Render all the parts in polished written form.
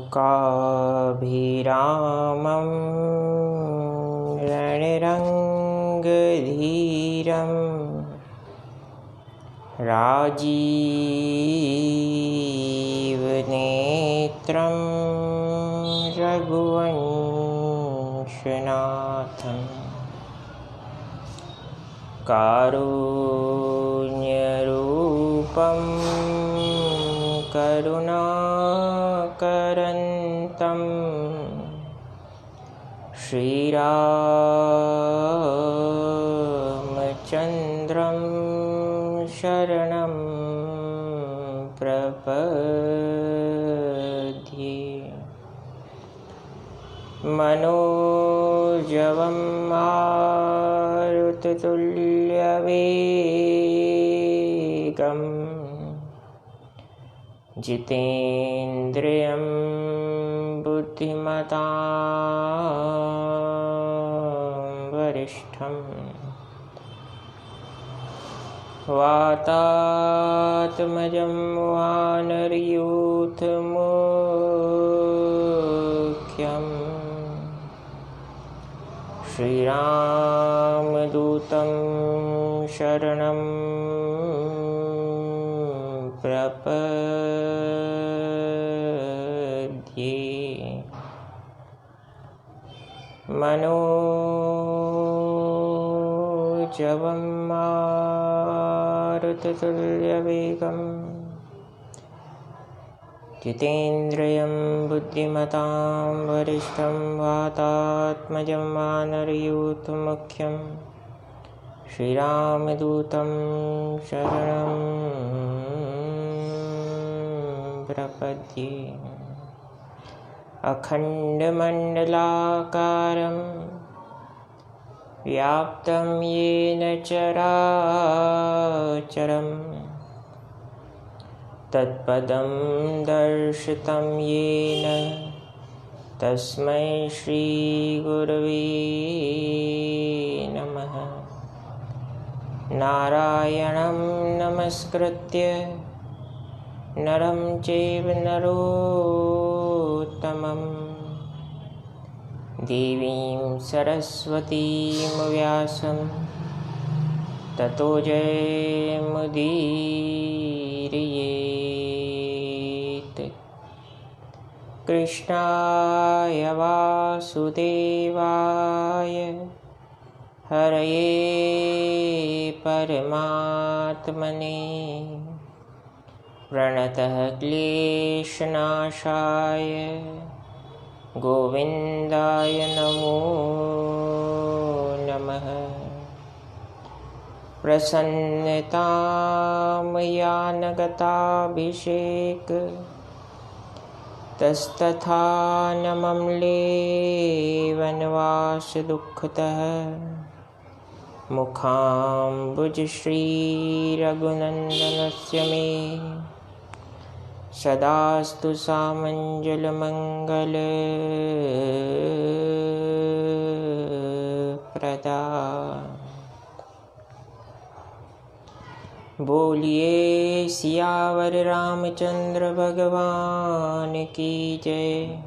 मूकाभिरामं रणरङ्गधीरं राजीवनेत्रं रघुवंशनाथं कारुण्यरूपं करुणाकरन्तं श्रीरामचन्द्रं शरणं प्रपद्ये। मनोजवं मारुततुल्यवेगं जितेन्द्रियं बुद्धिमतां वरिष्ठं वातात्मजं वानरयूथमुख्यं श्रीरामदूतं शरणं प्रपद्ये। मनोजवं मारुततुल्यवेगं जितेन्द्रियं बुद्धिमतां वरिष्ठं वातात्मजं वानरयूथमुख्यं श्रीरामदूतं शरणं प्रपद्ये। अखण्डमण्डलाकारं व्याप्तं येन चराचरं तत्पदं दर्शितं येन तस्मै श्रीगुरवे नमः। नारायणं नमस्कृत्य नरं चैव नरोत्तमं देवीं सरस्वतीं व्यासं ततो जयमुदीरयेत्। कृष्णाय वासुदेवाय हरये परमात्मने प्रणतः क्लेशनाशाय गोविन्दाय नमो नमः। प्रसन्नतां यानगताभिषेक तस्तथा नमम्ले वनवासदुःखतः मुखाम्बुजश्रीरघुनन्दनस्य मे सदास्तु सामञ्जलमङ्गलप्रदा। बोलिए सियावर रामचंद्र भगवान की जय।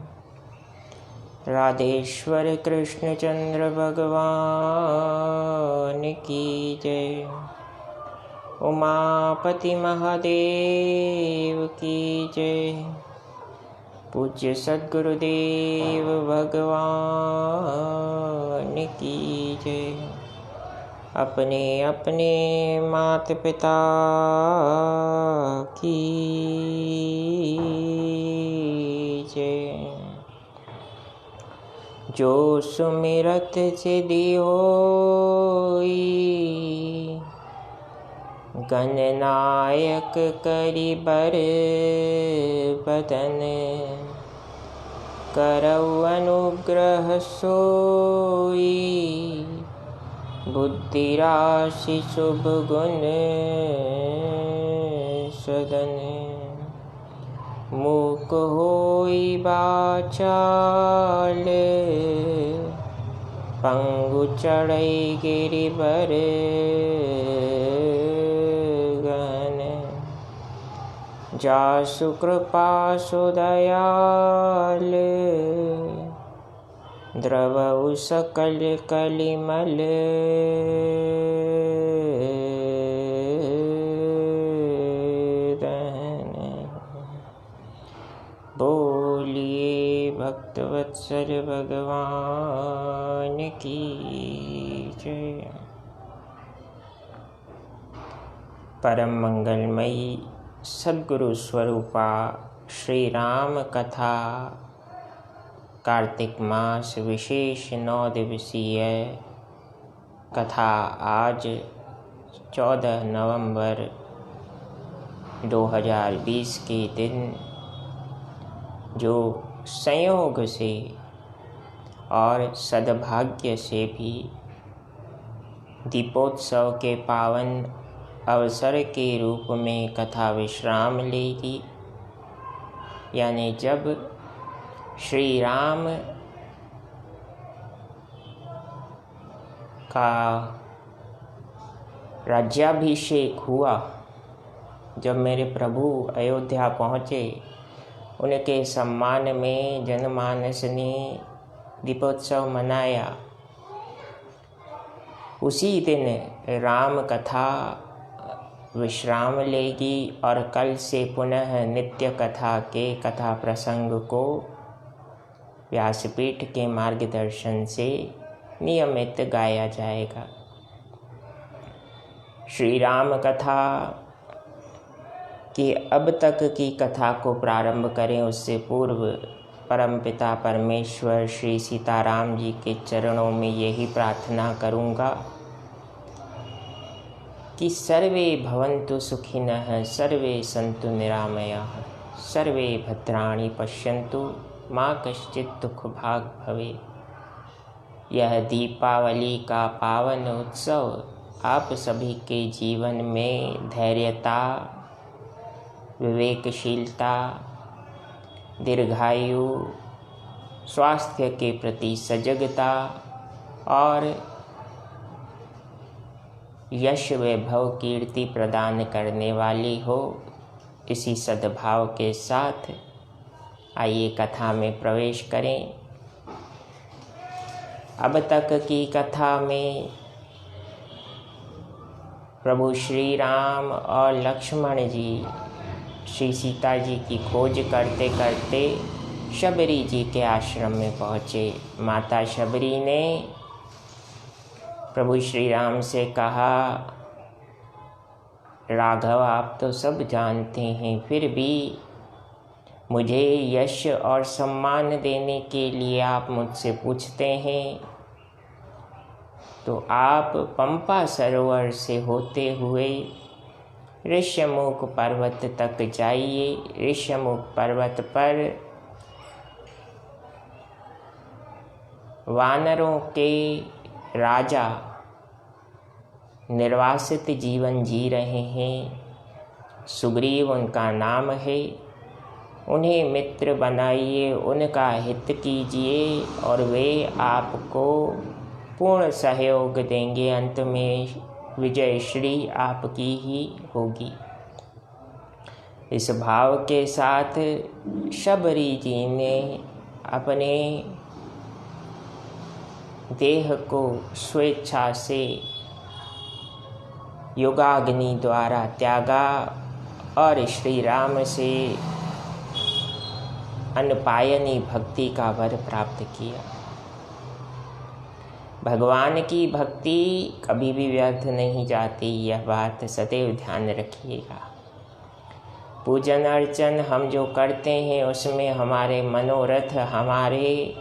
राधेश्वर कृष्णचंद्र भगवान की जय। उमापति महादेव की जय। पूज्य सद्गुरुदेव भगवान की जय। अपने अपने माता पिता की जय। जो सुमिरत सिद्धि होई गणनायक करि बर बदन करऊ अनुग्रह सोई बुद्धि राशि शुभ गुण सदन मूक होई बाचाल पंगु चढ़ई गिरिबर गहन जासु कृपा सुदयाल, द्रवउ सकल कलिमल। बोलिए भक्तवत्सल भगवान की जय। परम मंगलमयी सद्गुरु स्वरूपा श्री राम कथा कार्तिक मास विशेष 9 दिवसीय कथा आज 14 नवंबर 2020 के दिन, जो संयोग से और सद्भाग्य से भी दीपोत्सव के पावन अवसर के रूप में कथा विश्राम लेगी। यानी जब श्री राम का राज्याभिषेक हुआ, जब मेरे प्रभु अयोध्या पहुँचे, उनके सम्मान में जनमानस ने दीपोत्सव मनाया। उसी दिन राम कथा विश्राम लेगी और कल से पुनः नित्य कथा के कथा प्रसंग को व्यासपीठ के मार्गदर्शन से नियमित गाया जाएगा। श्री राम कथा कि अब तक की कथा को प्रारंभ करें उससे पूर्व परमपिता परमेश्वर श्री सीताराम जी के चरणों में यही प्रार्थना करूँगा कि सर्वे भवन्तु सुखिनः, सर्वे सन्तु निरामयाः, सर्वे भद्राणि पश्यन्तु, मा कश्चित् दुःख भाग् भवेत्। यह दीपावली का पावन उत्सव आप सभी के जीवन में धैर्यता, विवेकशीलता, दीर्घायु, स्वास्थ्य के प्रति सजगता और यश वैभव कीर्ति प्रदान करने वाली हो। इसी सद्भाव के साथ आइए कथा में प्रवेश करें। अब तक की कथा में प्रभु श्री राम और लक्ष्मण जी श्री सीता जी की खोज करते करते शबरी जी के आश्रम में पहुँचे। माता शबरी ने प्रभु श्री राम से कहा, राघव आप तो सब जानते हैं, फिर भी मुझे यश और सम्मान देने के लिए आप मुझसे पूछते हैं, तो आप पंपा सरोवर से होते हुए ऋष्यमुख पर्वत तक जाइए। ऋष्यमुख पर्वत पर वानरों के राजा निर्वासित जीवन जी रहे हैं। सुग्रीव उनका नाम है। उन्हें मित्र बनाइए, उनका हित कीजिए और वे आपको पूर्ण सहयोग देंगे। अंत में विजय श्री आपकी ही होगी। इस भाव के साथ शबरी जी ने अपने देह को स्वेच्छा से योगाग्नि द्वारा त्यागा और श्री राम से अनपायनी भक्ति का वर प्राप्त किया। भगवान की भक्ति कभी भी व्यर्थ नहीं जाती, यह बात सदैव ध्यान रखिएगा। पूजन अर्चन हम जो करते हैं उसमें हमारे मनोरथ, हमारे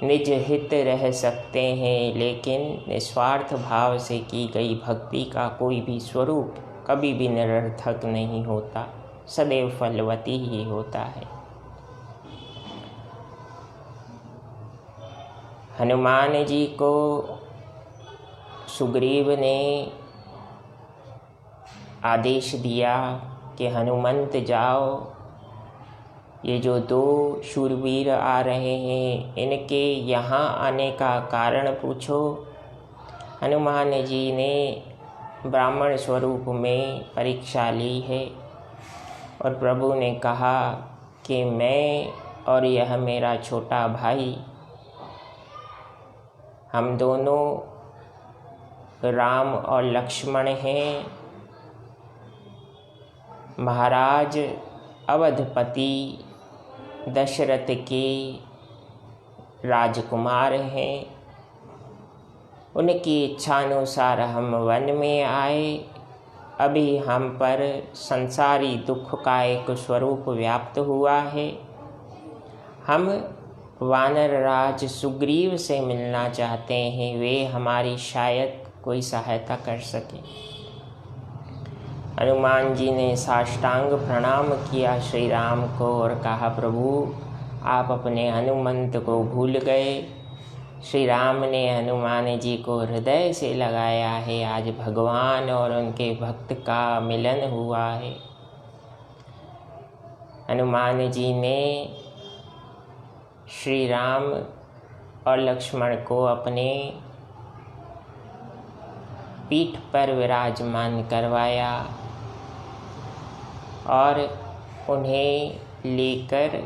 निज हित रह सकते हैं, लेकिन निस्वार्थ भाव से की गई भक्ति का कोई भी स्वरूप कभी भी निरर्थक नहीं होता, सदैव फलवती ही होता है। हनुमान जी को सुग्रीव ने आदेश दिया कि हनुमंत जाओ, ये जो 2 शूरवीर आ रहे हैं इनके यहाँ आने का कारण पूछो। हनुमान जी ने ब्राह्मण स्वरूप में परीक्षा ली है। और प्रभु ने कहा कि मैं और यह मेरा छोटा भाई, हम दोनों राम और लक्ष्मण हैं, महाराज अवधपति दशरथ के राजकुमार हैं। उनकी इच्छानुसार हम वन में आए। अभी हम पर संसारी दुख का एक स्वरूप व्याप्त हुआ है। हम वानर राज सुग्रीव से मिलना चाहते हैं, वे हमारी शायद कोई सहायता कर सके। हनुमान जी ने साष्टांग प्रणाम किया श्री राम को और कहा, प्रभु आप अपने हनुमंत को भूल गए। श्री राम ने हनुमान जी को हृदय से लगाया है। आज भगवान और उनके भक्त का मिलन हुआ है। हनुमान जी ने श्री राम और लक्ष्मण को अपने पीठ पर विराजमान करवाया और उन्हें लेकर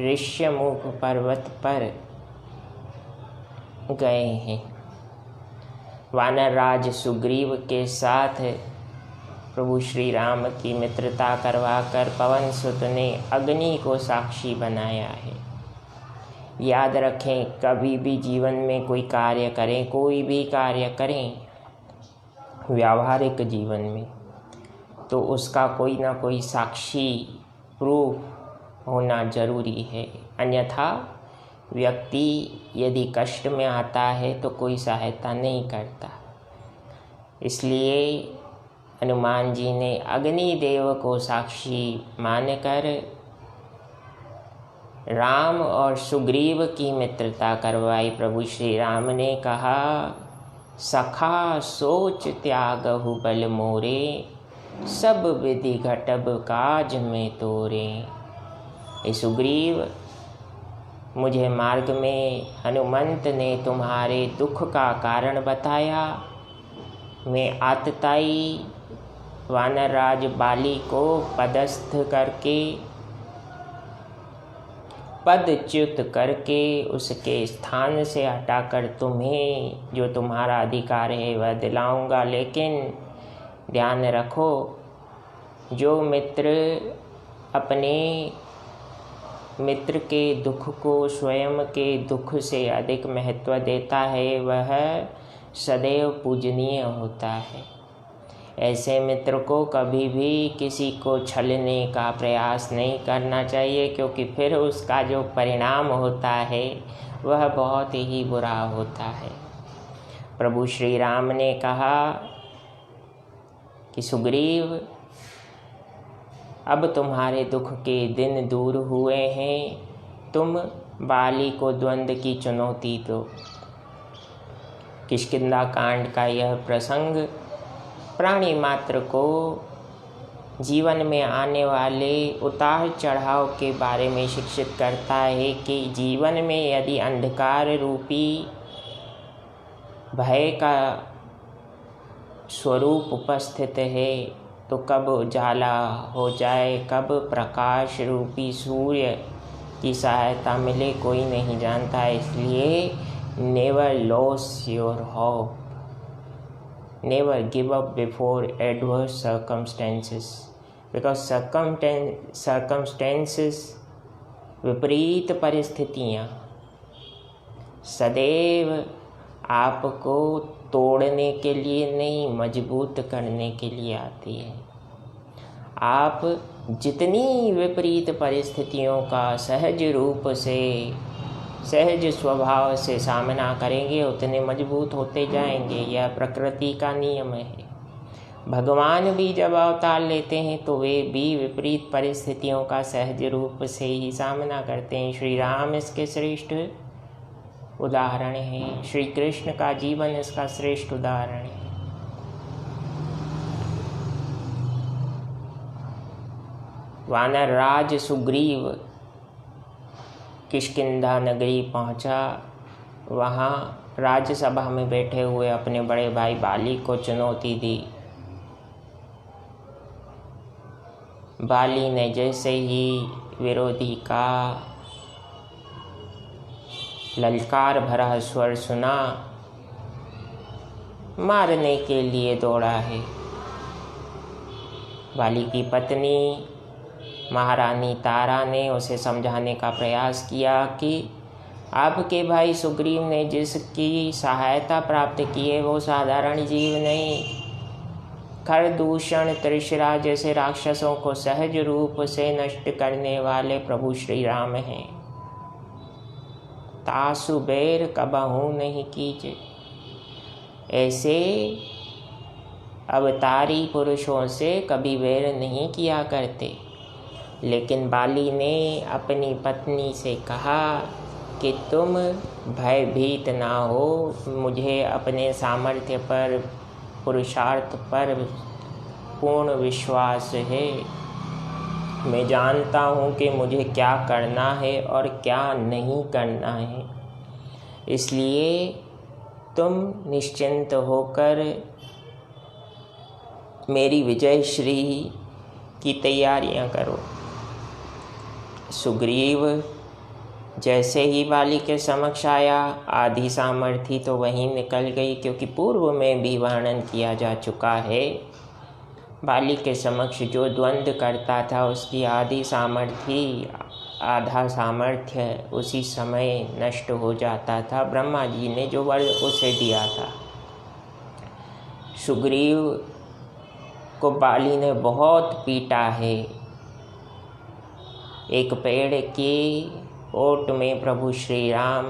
ऋष्यमुख पर्वत पर गए हैं। वानर राज सुग्रीव के साथ प्रभु श्री राम की मित्रता करवाकर पवन सुत ने अग्नि को साक्षी बनाया है। याद रखें, कभी भी जीवन में कोई कार्य करें, कोई भी कार्य करें व्यावहारिक जीवन में, तो उसका कोई ना कोई साक्षी प्रूफ होना जरूरी है। अन्यथा व्यक्ति यदि कष्ट में आता है तो कोई सहायता नहीं करता। इसलिए हनुमान जी ने अग्निदेव को साक्षी मानकर राम और सुग्रीव की मित्रता करवाई। प्रभु श्री राम ने कहा, सखा सोच त्यागहु बल मोरे, सब विधि घटब काज में तोरे। हे सुग्रीव, मुझे मार्ग में हनुमंत ने तुम्हारे दुख का कारण बताया। मैं आतताई वानरराज बाली को पदस्थ करके, पदच्युत करके उसके स्थान से हटाकर तुम्हें जो तुम्हारा अधिकार है वह दिलाऊंगा। लेकिन ध्यान रखो, जो मित्र अपने मित्र के दुख को स्वयं के दुख से अधिक महत्व देता है, वह सदैव पूजनीय होता है। ऐसे मित्र को कभी भी किसी को छलने का प्रयास नहीं करना चाहिए, क्योंकि फिर उसका जो परिणाम होता है वह बहुत ही बुरा होता है। प्रभु श्री राम ने कहा कि सुग्रीव, अब तुम्हारे दुख के दिन दूर हुए हैं, तुम बाली को द्वंद्व की चुनौती दो। किष्किंधा कांड का यह प्रसंग प्राणी मात्र को जीवन में आने वाले उतार चढ़ाव के बारे में शिक्षित करता है कि जीवन में यदि अंधकार रूपी भय का स्वरूप उपस्थित है तो कब उजाला हो जाए, कब प्रकाश रूपी सूर्य की सहायता मिले, कोई नहीं जानता। इसलिए never loss your hope, never give up before adverse circumstances, because circumstances विपरीत परिस्थितियाँ सदैव आपको तोड़ने के लिए नहीं, मजबूत करने के लिए आती है। आप जितनी विपरीत परिस्थितियों का सहज रूप से, सहज स्वभाव से सामना करेंगे, उतने मजबूत होते जाएंगे। यह प्रकृति का नियम है। भगवान भी जब अवतार लेते हैं तो वे भी विपरीत परिस्थितियों का सहज रूप से ही सामना करते हैं। श्री राम इसके श्रेष्ठ उदाहरण है। श्री कृष्ण का जीवन इसका श्रेष्ठ उदाहरण है। वानरराज सुग्रीव किष्किंधा नगरी पहुंचा। वहाँ राज्यसभा में बैठे हुए अपने बड़े भाई बाली को चुनौती दी। बाली ने जैसे ही विरोधी का ललकार भरा स्वर सुना, मारने के लिए दौड़ा है। बाली की पत्नी महारानी तारा ने उसे समझाने का प्रयास किया कि आपके भाई सुग्रीव ने जिसकी सहायता प्राप्त की है वो साधारण जीव नहीं, खरदूषण त्रिशरा जैसे राक्षसों को सहज रूप से नष्ट करने वाले प्रभु श्री राम हैं। तासु बैर कबहू नहीं कीजे। ऐसे अवतारी पुरुषों से कभी बैर नहीं किया करते। लेकिन बाली ने अपनी पत्नी से कहा कि तुम भयभीत ना हो, मुझे अपने सामर्थ्य पर, पुरुषार्थ पर पूर्ण विश्वास है। मैं जानता हूँ कि मुझे क्या करना है और क्या नहीं करना है, इसलिए तुम निश्चिंत होकर मेरी विजय श्री की तैयारियां करो। सुग्रीव जैसे ही बाली के समक्ष आया, आधी सामर्थ्य तो वहीं निकल गई, क्योंकि पूर्व में भी वर्णन किया जा चुका है। बाली के समक्ष जो द्वंद्व करता था उसकी आधी सामर्थ्य, आधा सामर्थ्य उसी समय नष्ट हो जाता था। ब्रह्मा जी ने जो वर उसे दिया था। सुग्रीव को बाली ने बहुत पीटा है। एक पेड़ के ओट में प्रभु श्री राम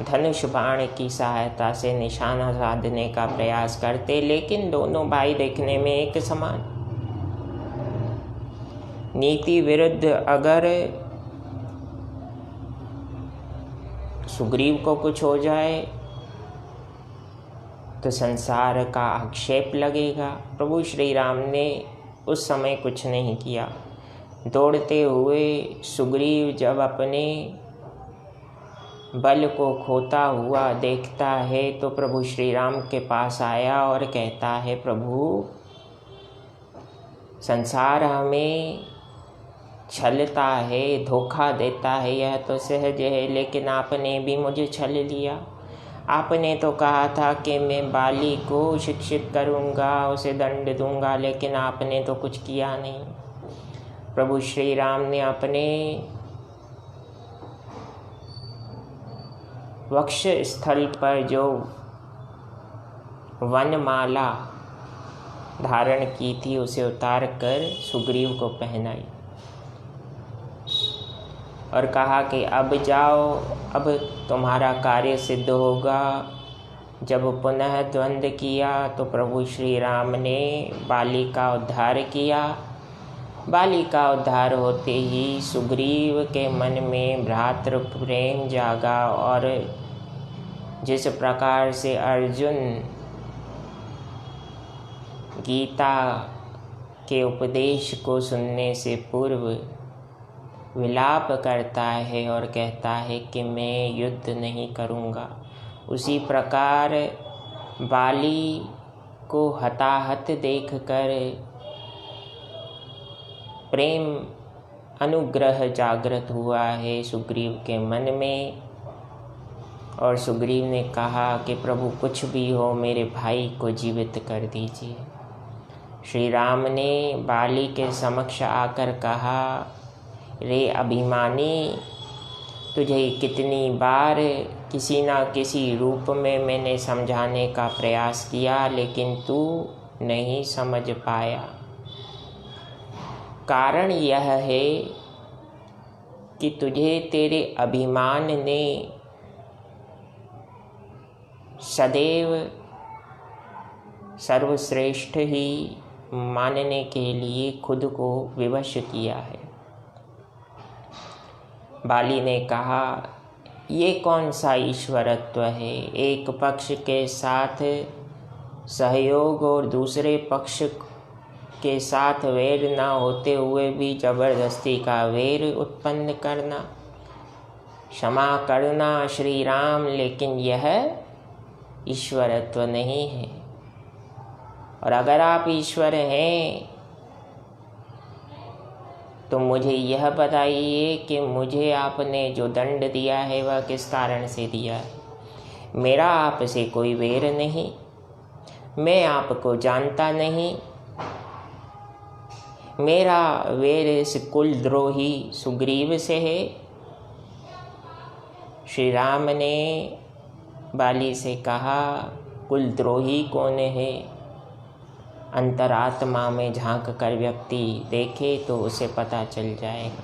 धनुष बाण की सहायता से निशाना साधने का प्रयास करते, लेकिन दोनों भाई देखने में एक समान। नीति विरुद्ध अगर सुग्रीव को कुछ हो जाए तो संसार का आक्षेप लगेगा। प्रभु श्री राम ने उस समय कुछ नहीं किया। दौड़ते हुए सुग्रीव जब अपने बल को खोता हुआ देखता है तो प्रभु श्री राम के पास आया और कहता है, प्रभु संसार हमें छलता है, धोखा देता है, यह तो सहज है, लेकिन आपने भी मुझे छल लिया। आपने तो कहा था कि मैं बाली को शिक्षित करूँगा, उसे दंड दूंगा, लेकिन आपने तो कुछ किया नहीं। प्रभु श्री राम ने अपने वक्ष स्थल पर जो वनमाला धारण की थी उसे उतार कर सुग्रीव को पहनाई और कहा कि अब जाओ, अब तुम्हारा कार्य सिद्ध होगा। जब पुनः द्वंद्व किया तो प्रभु श्री राम ने बाली का उद्धार किया। बाली का उद्धार होते ही सुग्रीव के मन में भ्रातृ प्रेम जागा और जिस प्रकार से अर्जुन गीता के उपदेश को सुनने से पूर्व विलाप करता है और कहता है कि मैं युद्ध नहीं करूँगा, उसी प्रकार बाली को हताहत देखकर प्रेम अनुग्रह जागृत हुआ है सुग्रीव के मन में। और सुग्रीव ने कहा कि प्रभु कुछ भी हो, मेरे भाई को जीवित कर दीजिए। श्री राम ने बाली के समक्ष आकर कहा, रे अभिमानी, तुझे कितनी बार किसी ना किसी रूप में मैंने समझाने का प्रयास किया, लेकिन तू नहीं समझ पाया। कारण यह है कि तुझे तेरे अभिमान ने सदैव सर्वश्रेष्ठ ही मानने के लिए खुद को विवश किया है। बाली ने कहा, ये कौन सा ईश्वरत्व है? एक पक्ष के साथ सहयोग और दूसरे पक्ष के साथ वैर ना होते हुए भी जबरदस्ती का वैर उत्पन्न करना। क्षमा करना श्री राम, लेकिन यह ईश्वरत्व नहीं है। और अगर आप ईश्वर हैं तो मुझे यह बताइए कि मुझे आपने जो दंड दिया है वह किस कारण से दिया है। मेरा आपसे कोई वैर नहीं, मैं आपको जानता नहीं, मेरा वैर इस कुलद्रोही सुग्रीव से है। श्री राम ने बाली से कहा, कुलद्रोही कौन है? अंतरात्मा में झांक कर व्यक्ति देखे तो उसे पता चल जाएगा।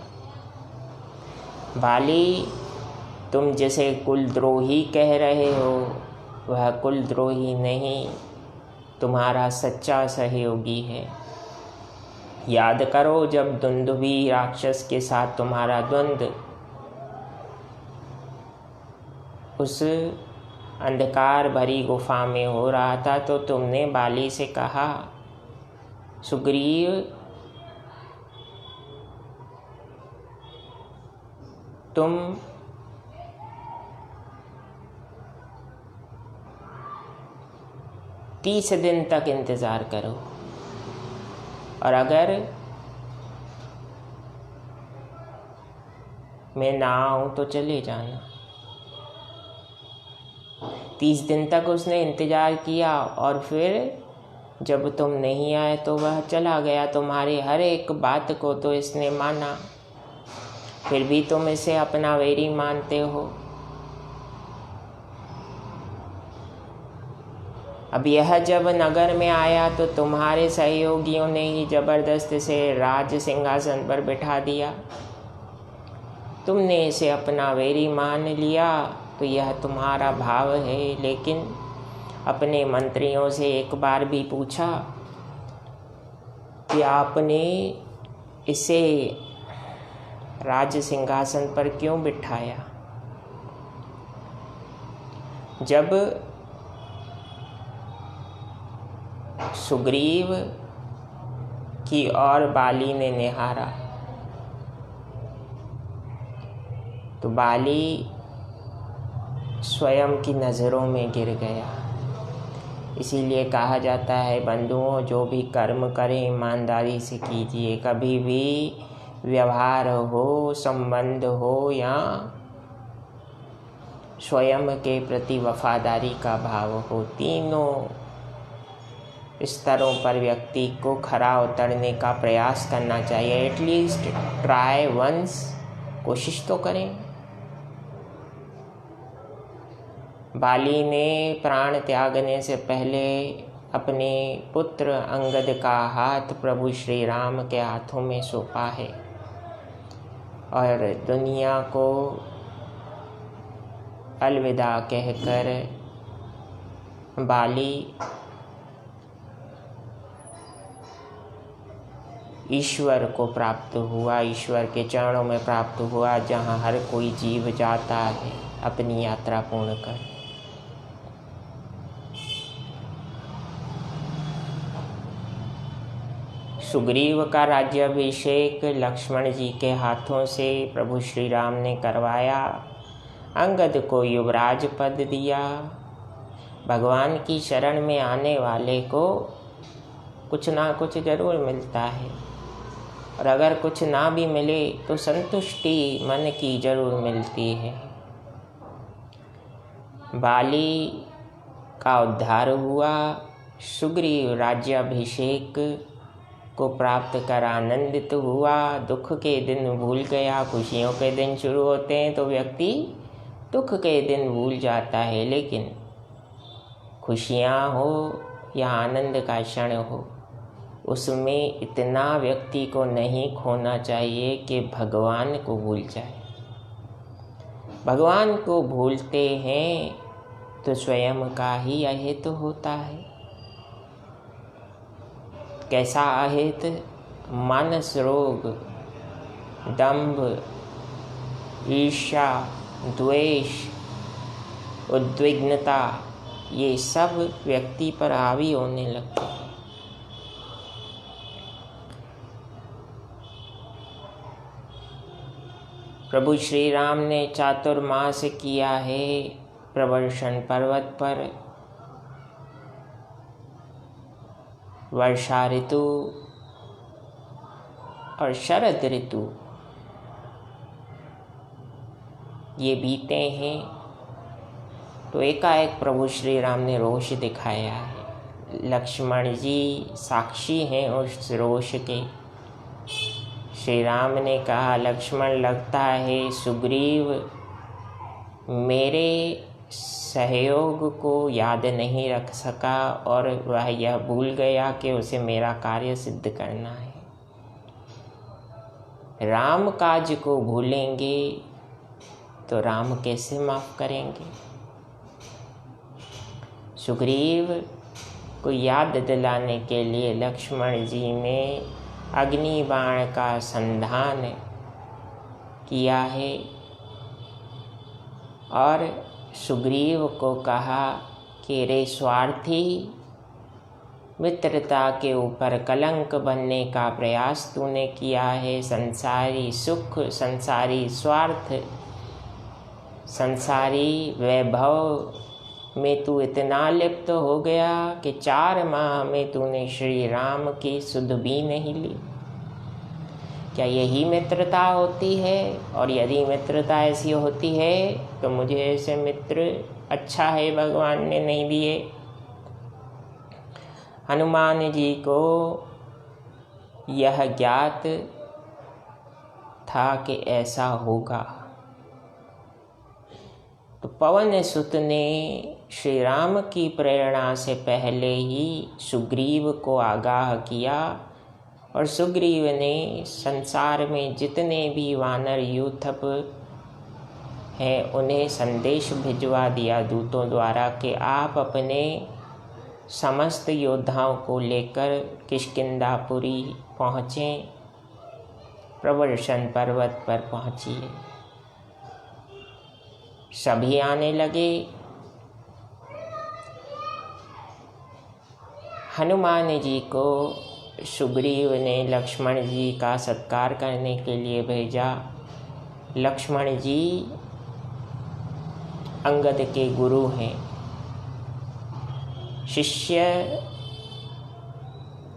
बाली, तुम जिसे कुलद्रोही कह रहे हो वह कुलद्रोही नहीं, तुम्हारा सच्चा सहयोगी है। याद करो, जब दुंदुभी राक्षस के साथ तुम्हारा द्वंद्व उस अंधकार भरी गुफा में हो रहा था तो तुमने बाली से कहा, सुग्रीव, तुम तीस दिन तक इंतज़ार करो और अगर मैं ना आऊँ तो चले जाना। 30 दिन तक उसने इंतज़ार किया और फिर जब तुम नहीं आए तो वह चला गया। तुम्हारी हर एक बात को तो इसने माना, फिर भी तुम इसे अपना वैरी मानते हो। अब यह जब नगर में आया तो तुम्हारे सहयोगियों ने ही जबरदस्त से राज सिंहासन पर बिठा दिया। तुमने इसे अपना वैरी मान लिया तो यह तुम्हारा भाव है, लेकिन अपने मंत्रियों से एक बार भी पूछा कि आपने इसे राज सिंहासन पर क्यों बिठाया? जब सुग्रीव की ओर बाली ने निहारा तो बाली स्वयं की नज़रों में गिर गया। इसीलिए कहा जाता है, बंधुओं, जो भी कर्म करें ईमानदारी से कीजिए। कभी भी व्यवहार हो, संबंध हो या स्वयं के प्रति वफादारी का भाव हो, तीनों स्तरों पर व्यक्ति को खरा उतरने का प्रयास करना चाहिए। एटलीस्ट ट्राई वंस, कोशिश तो करें। बाली ने प्राण त्यागने से पहले अपने पुत्र अंगद का हाथ प्रभु श्री राम के हाथों में सौंपा है और दुनिया को अलविदा कहकर बाली ईश्वर को प्राप्त हुआ, ईश्वर के चरणों में प्राप्त हुआ, जहाँ हर कोई जीव जाता है अपनी यात्रा पूर्ण कर। सुग्रीव का राज्याभिषेक लक्ष्मण जी के हाथों से प्रभु श्री राम ने करवाया। अंगद को युवराज पद दिया। भगवान की शरण में आने वाले को कुछ ना कुछ जरूर मिलता है, और अगर कुछ ना भी मिले तो संतुष्टि मन की जरूर मिलती है। बाली का उद्धार हुआ। सुग्रीव राज्याभिषेक को प्राप्त कर आनंदित हुआ। दुख के दिन भूल गया। खुशियों के दिन शुरू होते हैं तो व्यक्ति दुख के दिन भूल जाता है, लेकिन खुशियाँ हो या आनंद का क्षण हो, उसमें इतना व्यक्ति को नहीं खोना चाहिए कि भगवान को भूल जाए। भगवान को भूलते हैं तो स्वयं का ही अहित होता है। कैसा अहित? मानस रोग, दंभ, ईर्ष्या, द्वेष, उद्विग्नता, ये सब व्यक्ति पर हावी होने लगते हैं। प्रभु श्री राम ने चातुर्मास किया है प्रवर्षण पर्वत पर। वर्षा ऋतु और शरद ऋतु ये बीते हैं तो एकाएक प्रभु श्री राम ने रोष दिखाया है। लक्ष्मण जी साक्षी हैं उस रोष के। श्री राम ने कहा, लक्ष्मण लगता है सुग्रीव मेरे सहयोग को याद नहीं रख सका और वह यह भूल गया कि उसे मेरा कार्य सिद्ध करना है। राम काज को भूलेंगे तो राम कैसे माफ करेंगे। सुग्रीव को याद दिलाने के लिए लक्ष्मण जी ने अग्नि बाण का संधान किया है और सुग्रीव को कहा कि रे स्वार्थी, मित्रता के ऊपर कलंक बनने का प्रयास तूने किया है। संसारी सुख, संसारी स्वार्थ, संसारी वैभव में तू इतना लिप्त हो गया कि 4 माह में तूने श्री राम की सुध भी नहीं ली। क्या यही मित्रता होती है? और यदि मित्रता ऐसी होती है तो मुझे ऐसे मित्र अच्छा है भगवान ने नहीं दिए। हनुमान जी को यह ज्ञात था कि ऐसा होगा, तो पवन सुत ने श्री राम की प्रेरणा से पहले ही सुग्रीव को आगाह किया और सुग्रीव ने संसार में जितने भी वानर यूथप हैं उन्हें संदेश भिजवा दिया दूतों द्वारा कि आप अपने समस्त योद्धाओं को लेकर किष्किंधापुरी पहुँचें, प्रवर्षण पर्वत पर पहुँचिए। सभी आने लगे। हनुमान जी को सुग्रीव ने लक्ष्मण जी का सत्कार करने के लिए भेजा। लक्ष्मण जी अंगद के गुरु हैं। शिष्य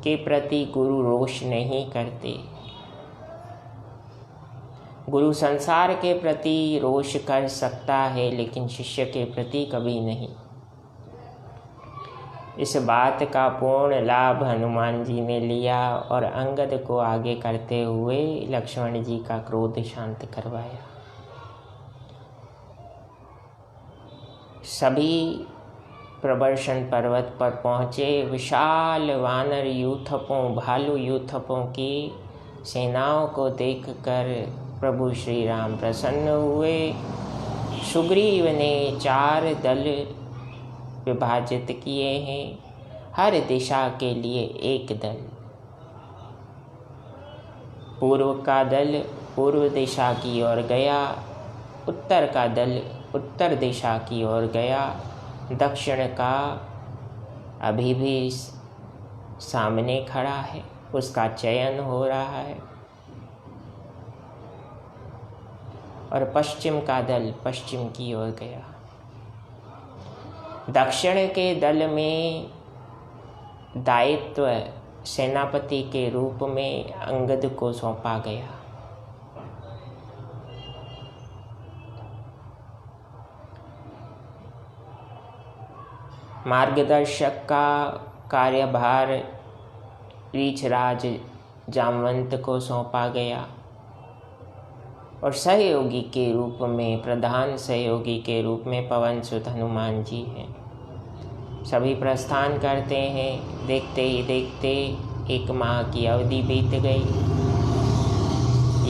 के प्रति गुरु रोष नहीं करते। गुरु संसार के प्रति रोष कर सकता है लेकिन शिष्य के प्रति कभी नहीं। इस बात का पूर्ण लाभ हनुमान जी ने लिया और अंगद को आगे करते हुए लक्ष्मण जी का क्रोध शांत करवाया। सभी प्रवर्षण पर्वत पर पहुँचे। विशाल वानर यूथपों, भालू यूथपों की सेनाओं को देखकर प्रभु श्री राम प्रसन्न हुए। सुग्रीव ने 4 दल विभाजित किए हैं, हर दिशा के लिए एक दल। पूर्व का दल पूर्व दिशा की ओर गया, उत्तर का दल उत्तर दिशा की ओर गया, दक्षिण का अभी भी सामने खड़ा है, उसका चयन हो रहा है, और पश्चिम का दल पश्चिम की ओर गया। दक्षिण के दल में दायित्व सेनापति के रूप में अंगद को सौंपा गया। मार्गदर्शक का कार्यभार रीछराज जामवंत को सौंपा गया और सहयोगी के रूप में, प्रधान सहयोगी के रूप में पवन सुत हनुमान जी हैं। सभी प्रस्थान करते हैं। देखते ही देखते 1 माह की अवधि बीत गई।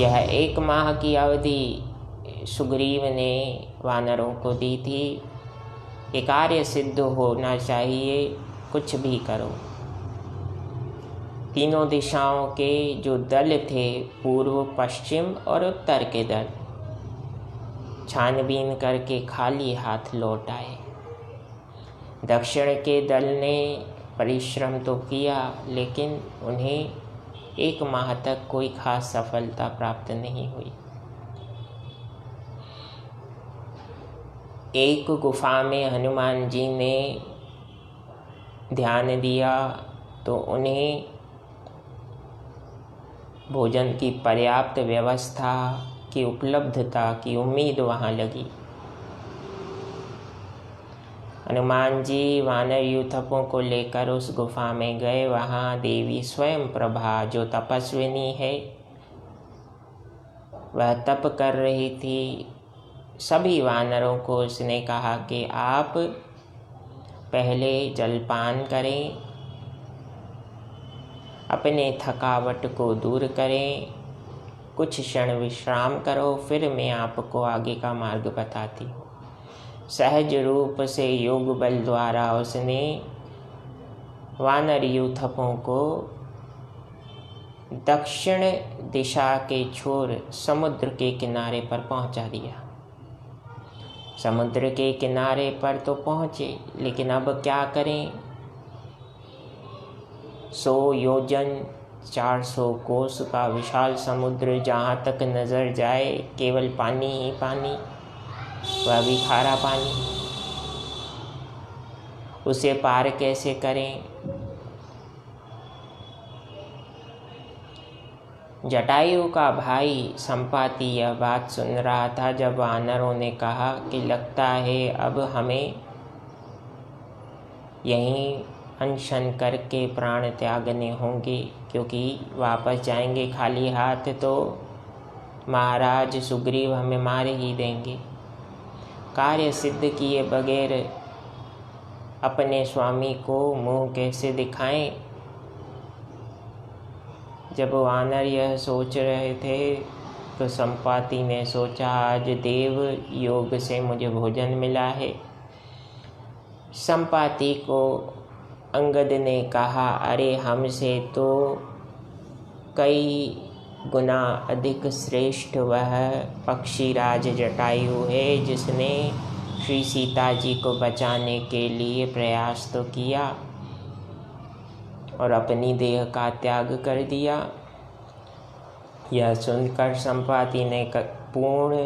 यह 1 माह की अवधि सुग्रीव ने वानरों को दी थी कि कार्य सिद्ध होना चाहिए, कुछ भी करो। तीनों दिशाओं के जो दल थे, पूर्व, पश्चिम और उत्तर के दल, छानबीन करके खाली हाथ लौट आए। दक्षिण के दल ने परिश्रम तो किया लेकिन उन्हें 1 माह तक कोई खास सफलता प्राप्त नहीं हुई। एक गुफा में हनुमान जी ने ध्यान दिया तो उन्हें भोजन की पर्याप्त व्यवस्था की उपलब्धता की उम्मीद वहाँ लगी। हनुमान जी वानर यूथपों को लेकर उस गुफा में गए। वहाँ देवी स्वयं प्रभा जो तपस्विनी है वह तप कर रही थी। सभी वानरों को उसने कहा कि आप पहले जलपान करें, अपने थकावट को दूर करें, कुछ क्षण विश्राम करो, फिर मैं आपको आगे का मार्ग बताती हूँ। सहज रूप से योग बल द्वारा उसने वानर यूथपों को दक्षिण दिशा के छोर समुद्र के किनारे पर पहुंचा दिया। समुद्र के किनारे पर तो पहुंचे, लेकिन अब क्या करें? 100 योजन 400 कोस का विशाल समुद्र, जहाँ तक नज़र जाए केवल पानी ही पानी, वह भी खारा पानी। उसे पार कैसे करें? जटायु का भाई संपाति यह बात सुन रहा था जब वानरों ने कहा कि लगता है अब हमें यहीं अनशन करके प्राण त्यागने होंगे, क्योंकि वापस जाएंगे खाली हाथ तो महाराज सुग्रीव हमें मार ही देंगे। कार्य सिद्ध किए बगैर अपने स्वामी को मुंह कैसे दिखाएं? जब वानर यह सोच रहे थे तो संपाति ने सोचा, आज देव योग से मुझे भोजन मिला है। संपाति को अंगद ने कहा, अरे हमसे तो कई गुना अधिक श्रेष्ठ वह पक्षीराज जटायु है, जिसने श्री सीता जी को बचाने के लिए प्रयास तो किया और अपनी देह का त्याग कर दिया। यह सुनकर संपाति ने पूर्ण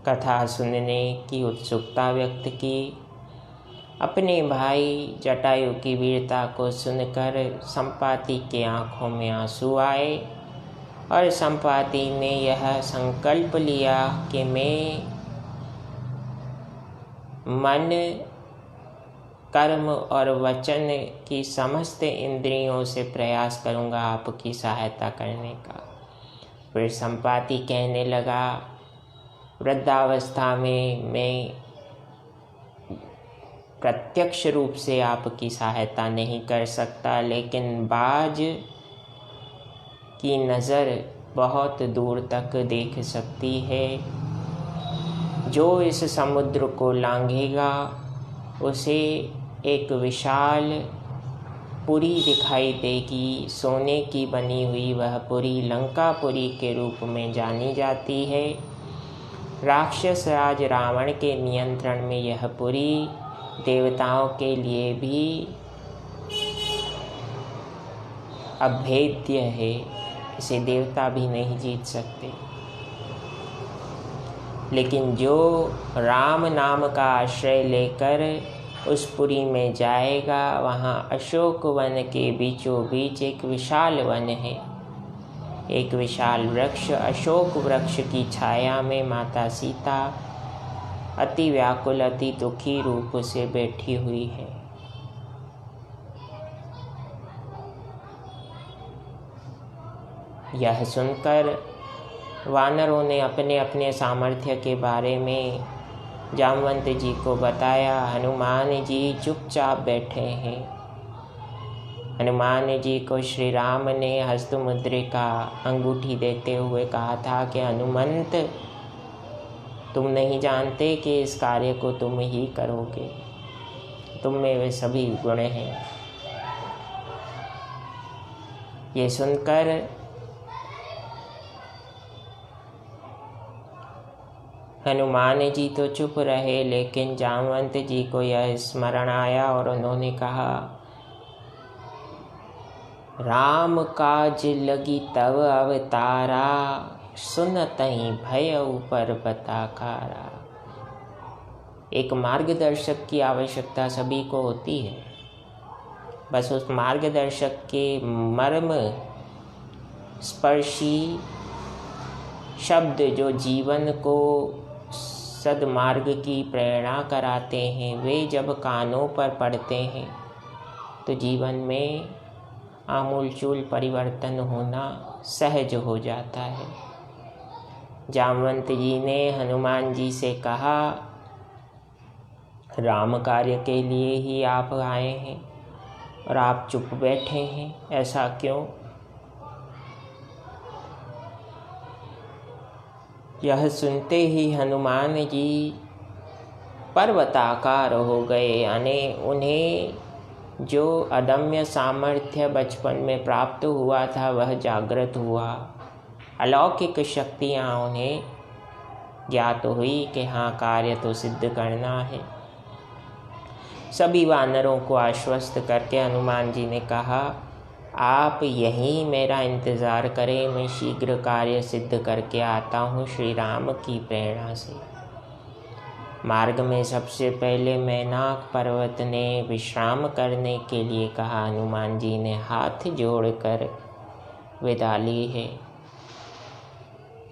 कथा सुनने की उत्सुकता व्यक्त की। अपने भाई जटायु की वीरता को सुनकर संपाति के आंखों में आंसू आए और संपाति ने यह संकल्प लिया कि मैं मन, कर्म और वचन की समस्त इंद्रियों से प्रयास करूंगा आपकी सहायता करने का। फिर संपाति कहने लगा, वृद्धावस्था में मैं प्रत्यक्ष रूप से आपकी सहायता नहीं कर सकता, लेकिन बाज की नज़र बहुत दूर तक देख सकती है। जो इस समुद्र को लांघेगा उसे एक विशाल पुरी दिखाई देगी। सोने की बनी हुई वह पुरी लंकापुरी के रूप में जानी जाती है। राक्षस राज रावण के नियंत्रण में यह पुरी देवताओं के लिए भी अभेद्य है, इसे देवता भी नहीं जीत सकते। लेकिन जो राम नाम का आश्रय लेकर उस पुरी में जाएगा, वहाँ अशोक वन के बीचों बीच एक विशाल वन है। एक विशाल वृक्ष, अशोक वृक्ष की छाया में माता सीता अति व्याकुल, अति दुखी रूप से बैठी हुई है। यह सुनकर वानरों ने अपने अपने सामर्थ्य के बारे में जामवंत जी को बताया। हनुमान जी चुपचाप बैठे हैं। हनुमान जी को श्री राम ने हस्तमुद्रिका अंगूठी देते हुए कहा था कि हनुमंत, तुम नहीं जानते कि इस कार्य को तुम ही करोगे, तुम में वे सभी गुण हैं। ये सुनकर हनुमान जी तो चुप रहे, लेकिन जामवंत जी को यह स्मरण आया और उन्होंने कहा, राम काज लगी तव अवतारा, सुनतहि भयउ पर्वताकारा। एक मार्गदर्शक की आवश्यकता सभी को होती है। बस उस मार्गदर्शक के मर्म स्पर्शी शब्द जो जीवन को सद्मार्ग की प्रेरणा कराते हैं, वे जब कानों पर पड़ते हैं तो जीवन में आमूलचूल परिवर्तन होना सहज हो जाता है। जामवंत जी ने हनुमान जी से कहा, राम कार्य के लिए ही आप आए हैं और आप चुप बैठे हैं, ऐसा क्यों? यह सुनते ही हनुमान जी पर्वताकार हो गए, यानी उन्हें जो अदम्य सामर्थ्य बचपन में प्राप्त हुआ था वह जागृत हुआ। अलौकिक शक्तियाँ उन्हें ज्ञात हुई कि हाँ, कार्य तो सिद्ध करना है। सभी वानरों को आश्वस्त करके हनुमान जी ने कहा, आप यहीं मेरा इंतज़ार करें, मैं शीघ्र कार्य सिद्ध करके आता हूँ श्री राम की प्रेरणा से। मार्ग में सबसे पहले मैनाक पर्वत ने विश्राम करने के लिए कहा। हनुमान जी ने हाथ जोड़कर विदा ली है।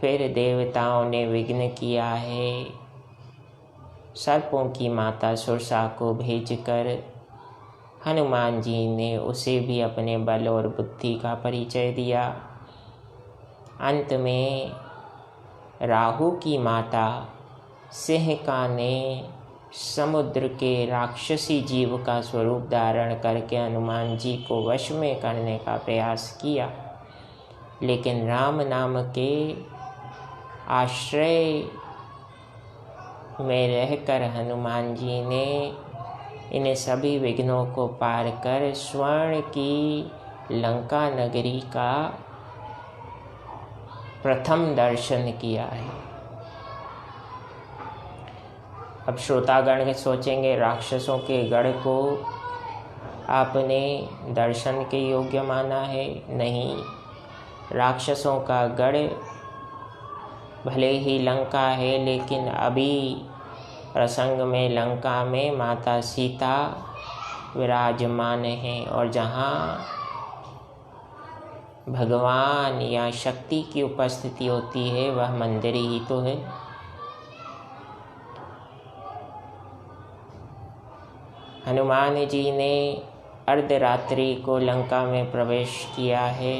फिर देवताओं ने विघ्न किया है। सर्पों की माता सुरसा को भेजकर हनुमान जी ने उसे भी अपने बल और बुद्धि का परिचय दिया। अंत में राहु की माता सिंहिका ने समुद्र के राक्षसी जीव का स्वरूप धारण करके हनुमान जी को वश में करने का प्रयास किया, लेकिन राम नाम के आश्रय में रहकर हनुमान जी ने इन सभी विघ्नों को पार कर स्वर्ण की लंका नगरी का प्रथम दर्शन किया है। अब श्रोतागण सोचेंगे, राक्षसों के गढ़ को आपने दर्शन के योग्य माना है? नहीं, राक्षसों का गढ़ भले ही लंका है, लेकिन अभी प्रसंग में लंका में माता सीता विराजमान हैं, और जहाँ भगवान या शक्ति की उपस्थिति होती है वह मंदिर ही तो है। हनुमान जी ने अर्धरात्रि को लंका में प्रवेश किया है।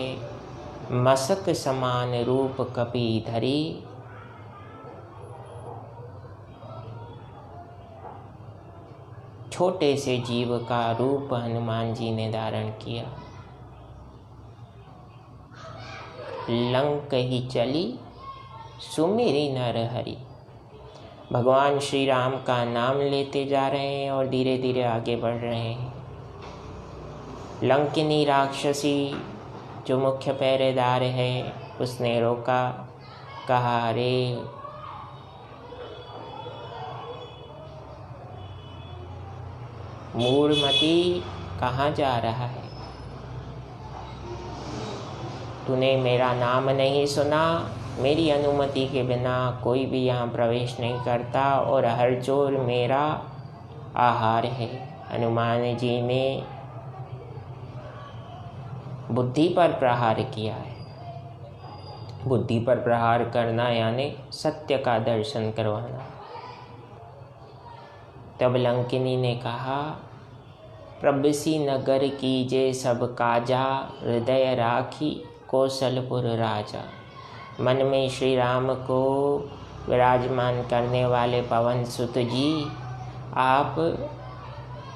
मशक समान रूप कपि धरी, छोटे से जीव का रूप हनुमान जी ने धारण किया। लंक ही चली सुमिरी नर हरि। भगवान श्री राम का नाम लेते जा रहे हैं और धीरे धीरे आगे बढ़ रहे हैं। लंकिनी राक्षसी जो मुख्य पहरेदार है उसने रोका, कहा, अरे मूढ़मती, कहाँ जा रहा है? तूने मेरा नाम नहीं सुना? मेरी अनुमति के बिना कोई भी यहाँ प्रवेश नहीं करता, और हर चोर मेरा आहार है। हनुमान जी ने बुद्धि पर प्रहार किया है। बुद्धि पर प्रहार करना यानी सत्य का दर्शन करवाना। तब लंकिनी ने कहा, प्रबसी नगर कीजे सब काजा, हृदय राखी कौशलपुर राजा। मन में श्री राम को विराजमान करने वाले पवन सुत जी, आप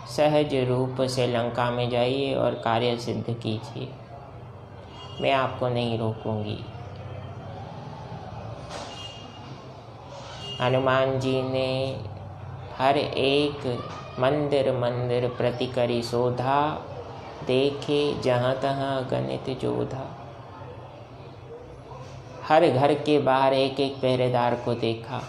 सहज रूप से लंका में जाइए और कार्य सिद्ध कीजिए, मैं आपको नहीं रोकूंगी। हनुमान जी ने हर एक मंदिर मंदिर प्रति करी शोधा, देखे जहाँ तहाँ गणित जोधा। हर घर के बाहर एक एक पहरेदार को देखा,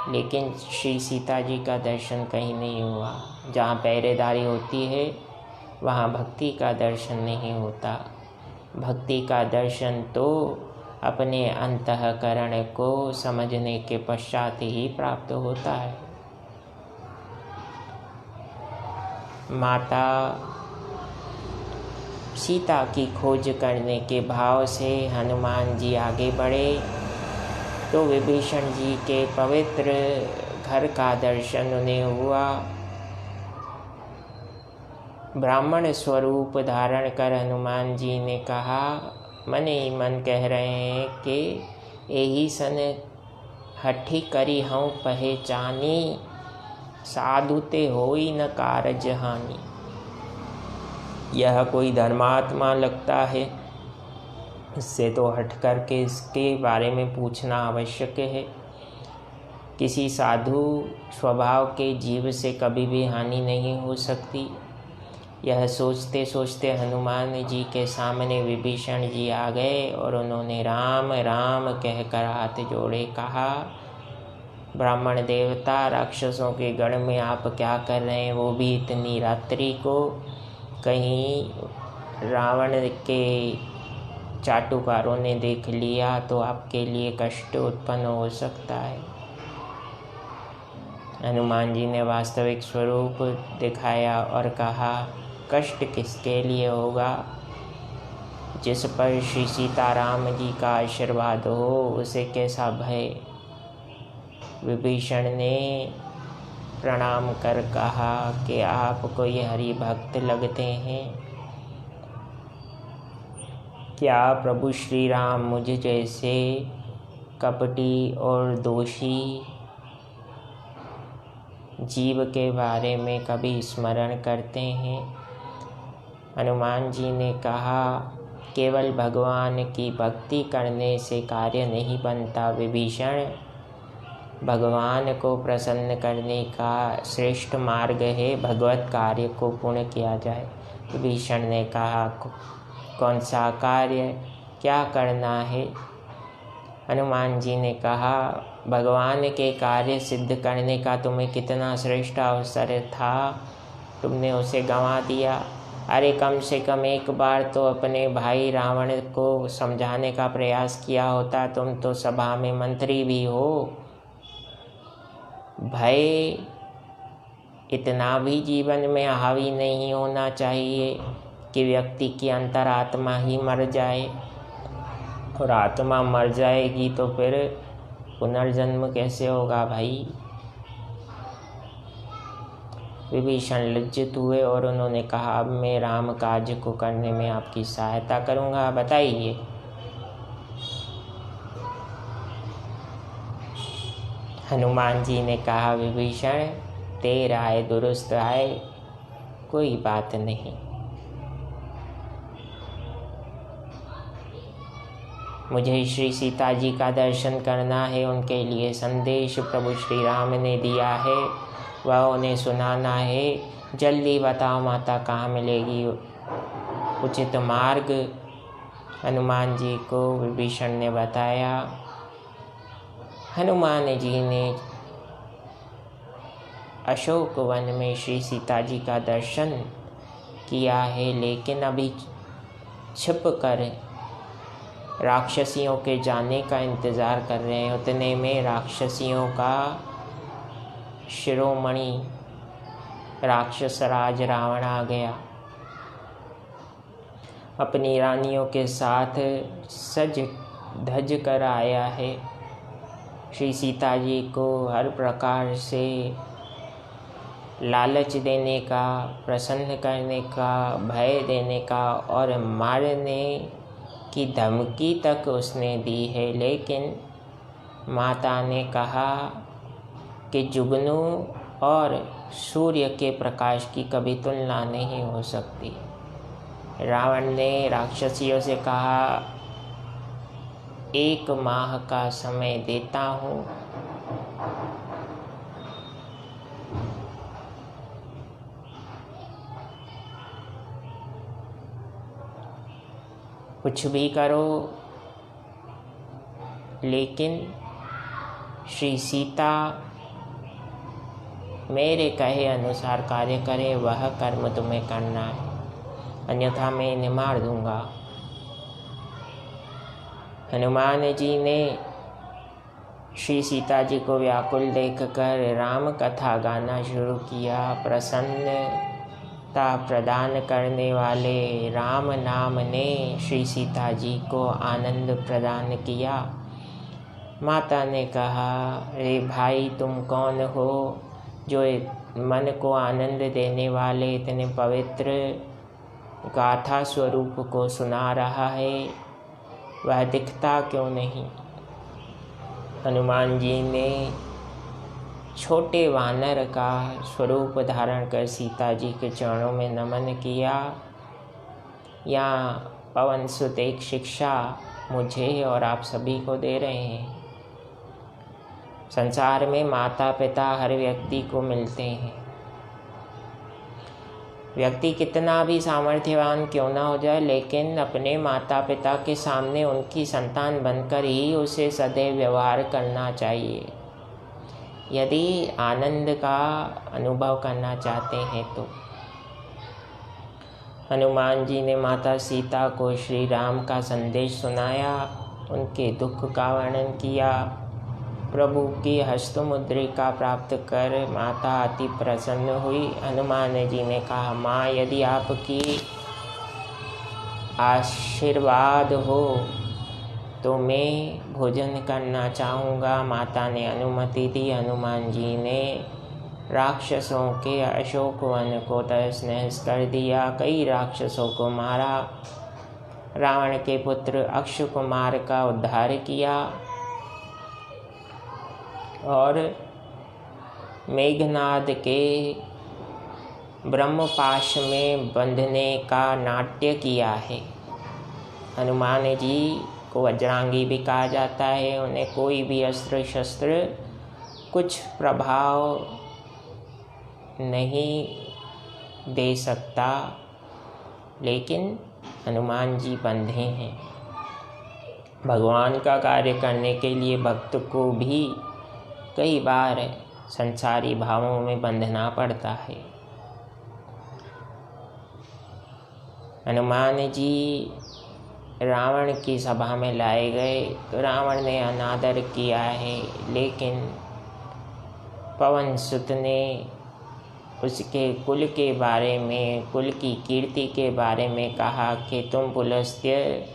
लेकिन श्री सीता जी का दर्शन कहीं नहीं हुआ। जहाँ पहरेदारी होती है वहाँ भक्ति का दर्शन नहीं होता। भक्ति का दर्शन तो अपने अंतःकरण को समझने के पश्चात ही प्राप्त होता है। माता सीता की खोज करने के भाव से हनुमान जी आगे बढ़े तो विभीषण जी के पवित्र घर का दर्शन उन्हें हुआ। ब्राह्मण स्वरूप धारण कर हनुमान जी ने कहा, मन ही मन कह रहे हैं कि यही सन हठी करी हूँ पहचानी, साधु ते होई न कारज हानि। यह कोई धर्मात्मा लगता है, इससे तो हट करके इसके बारे में पूछना आवश्यक है। किसी साधु स्वभाव के जीव से कभी भी हानि नहीं हो सकती। यह सोचते सोचते हनुमान जी के सामने विभीषण जी आ गए और उन्होंने राम राम कहकर हाथ जोड़े कहा, ब्राह्मण देवता, राक्षसों के गढ़ में आप क्या कर रहे हैं, वो भी इतनी रात्रि को? कहीं रावण के चाटुकारों ने देख लिया तो आपके लिए कष्ट उत्पन्न हो सकता है। हनुमान जी ने वास्तविक स्वरूप दिखाया और कहा, कष्ट किसके लिए होगा? जिस पर श्री सीताराम जी का आशीर्वाद हो उसे कैसा भय। विभीषण ने प्रणाम कर कहा कि आप कोई हरि भक्त लगते हैं। क्या प्रभु श्री राम मुझ जैसे कपटी और दोषी जीव के बारे में कभी स्मरण करते हैं? हनुमान जी ने कहा, केवल भगवान की भक्ति करने से कार्य नहीं बनता विभीषण। भगवान को प्रसन्न करने का श्रेष्ठ मार्ग है भगवत कार्य को पूर्ण किया जाए। विभीषण ने कहा, कौन सा कार्य, क्या करना है? हनुमान जी ने कहा, भगवान के कार्य सिद्ध करने का तुम्हें कितना श्रेष्ठ अवसर था, तुमने उसे गंवा दिया। अरे कम से कम एक बार तो अपने भाई रावण को समझाने का प्रयास किया होता। तुम तो सभा में मंत्री भी हो। भय इतना भी जीवन में हावी नहीं होना चाहिए कि व्यक्ति की अंतरात्मा ही मर जाए, और आत्मा मर जाएगी तो फिर पुनर्जन्म कैसे होगा भाई। विभीषण लज्जित हुए और उन्होंने कहा, अब मैं राम काज को करने में आपकी सहायता करूंगा, बताइए। हनुमान जी ने कहा, विभीषण तेरा है दुरुस्त है, कोई बात नहीं। मुझे श्री सीता जी का दर्शन करना है, उनके लिए संदेश प्रभु श्री राम ने दिया है, वह उन्हें सुनाना है। जल्दी बताओ माता, कहाँ मिलेगी उचित मार्ग? हनुमान जी को विभीषण ने बताया। हनुमान जी ने अशोक वन में श्री सीता जी का दर्शन किया है, लेकिन अभी छिप कर राक्षसियों के जाने का इंतज़ार कर रहे हैं। उतने में राक्षसियों का शिरोमणि राक्षस राज रावण आ गया। अपनी रानियों के साथ सज धज कर आया है। श्री सीता जी को हर प्रकार से लालच देने का, प्रसन्न करने का, भय देने का और मारने की धमकी तक उसने दी है। लेकिन माता ने कहा कि जुगनू और सूर्य के प्रकाश की कभी तुलना नहीं हो सकती। रावण ने राक्षसियों से कहा, 1 माह का समय देता हूँ, कुछ भी करो, लेकिन श्री सीता मेरे कहे अनुसार कार्य करे, वह कर्म तुम्हें करना है, अन्यथा मैं इन्हें मार दूंगा। हनुमान जी ने श्री सीता जी को व्याकुल देखकर राम कथा गाना शुरू किया। प्रसन्न प्रदान करने वाले राम नाम ने श्री सीता जी को आनंद प्रदान किया। माता ने कहा, अरे भाई तुम कौन हो जो मन को आनंद देने वाले इतने पवित्र गाथा स्वरूप को सुना रहा है, वह दिखता क्यों नहीं? हनुमान जी ने छोटे वानर का स्वरूप धारण कर सीता जी के चरणों में नमन किया। यहाँ पवन सुत एक शिक्षा मुझे और आप सभी को दे रहे हैं। संसार में माता पिता हर व्यक्ति को मिलते हैं। व्यक्ति कितना भी सामर्थ्यवान क्यों ना हो जाए, लेकिन अपने माता पिता के सामने उनकी संतान बनकर ही उसे सदैव व्यवहार करना चाहिए, यदि आनंद का अनुभव करना चाहते हैं तो। हनुमान जी ने माता सीता को श्री राम का संदेश सुनाया, उनके दुख का वर्णन किया। प्रभु की हस्तमुद्रिका प्राप्त कर माता अति प्रसन्न हुई। हनुमान जी ने कहा, माँ यदि आपकी आशीर्वाद हो तो मैं भोजन करना चाहूँगा। माता ने अनुमति दी। हनुमान जी ने राक्षसों के अशोक वन को तहस नहस कर दिया, कई राक्षसों को मारा, रावण के पुत्र अक्षकुमार का उद्धार किया और मेघनाद के ब्रह्मपाश में बंधने का नाट्य किया है। हनुमान जी को वज्रांगी भी कहा जाता है। उन्हें कोई भी अस्त्र शस्त्र कुछ प्रभाव नहीं दे सकता, लेकिन हनुमान जी बंधे हैं। भगवान का कार्य करने के लिए भक्त को भी कई बार संसारी भावों में बंधना पड़ता है। हनुमान जी रावण की सभा में लाए गए तो रावण ने अनादर किया है, लेकिन पवन सुत ने उसके कुल के बारे में, कुल की कीर्ति के बारे में कहा कि तुम पुलस्त्य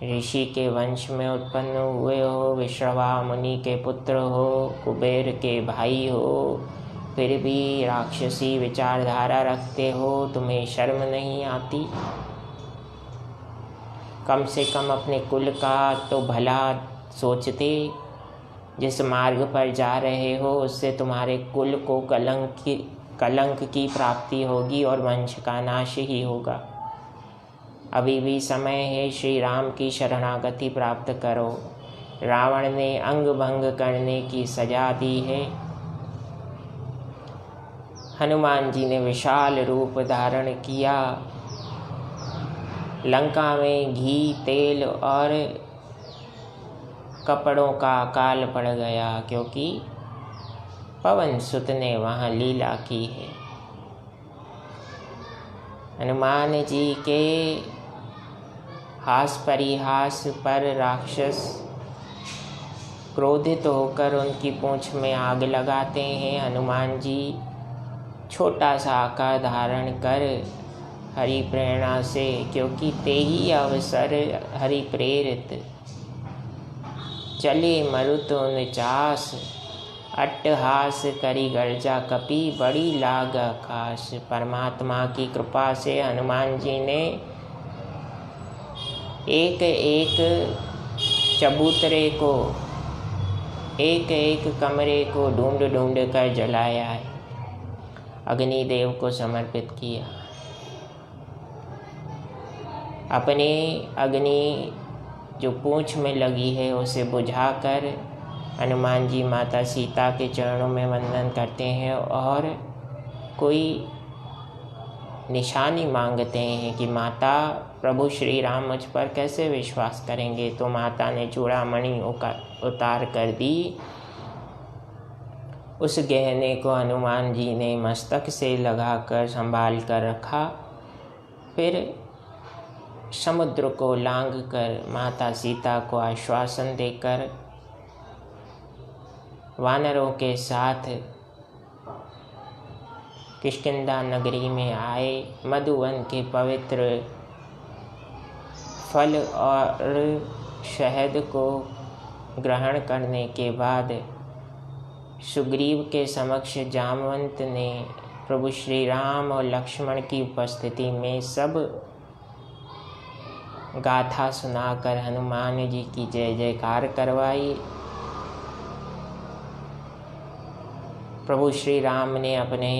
ऋषि के वंश में उत्पन्न हुए हो, विश्रवा मुनि के पुत्र हो, कुबेर के भाई हो, फिर भी राक्षसी विचारधारा रखते हो, तुम्हें शर्म नहीं आती? कम से कम अपने कुल का तो भला सोचते। जिस मार्ग पर जा रहे हो उससे तुम्हारे कुल को कलंक की प्राप्ति होगी और वंश का नाश ही होगा। अभी भी समय है, श्री राम की शरणागति प्राप्त करो। रावण ने अंग भंग करने की सजा दी है। हनुमान जी ने विशाल रूप धारण किया। लंका में घी, तेल और कपड़ों का अकाल पड़ गया, क्योंकि पवन सुत ने वहाँ लीला की है। हनुमान जी के हास परिहास पर राक्षस क्रोधित होकर उनकी पूंछ में आग लगाते हैं। हनुमान जी छोटा सा आकार धारण कर हरि प्रेरणा से, क्योंकि तेहि अवसर हरि प्रेरित, चले मरुत 49 अट्टहास करी गर्जा कपि बड़ी लाग आकाश। परमात्मा की कृपा से हनुमान जी ने एक एक चबूतरे को, एक एक कमरे को ढूंढ ढूंढ कर जलाया है, अग्निदेव को समर्पित किया। अपने अग्नि जो पूंछ में लगी है उसे बुझाकर हनुमान जी माता सीता के चरणों में वंदन करते हैं और कोई निशानी मांगते हैं कि माता प्रभु श्री राम मुझ पर कैसे विश्वास करेंगे। तो माता ने चूड़ामणि उतार कर दी। उस गहने को हनुमान जी ने मस्तक से लगाकर संभाल कर रखा। फिर समुद्र को लांघ कर माता सीता को आश्वासन देकर वानरों के साथ किष्किंधा नगरी में आए। मधुवन के पवित्र फल और शहद को ग्रहण करने के बाद सुग्रीव के समक्ष जामवंत ने प्रभु श्री राम और लक्ष्मण की उपस्थिति में सब गाथा सुनाकर हनुमान जी की जय जयकार करवाई। प्रभु श्री राम ने अपने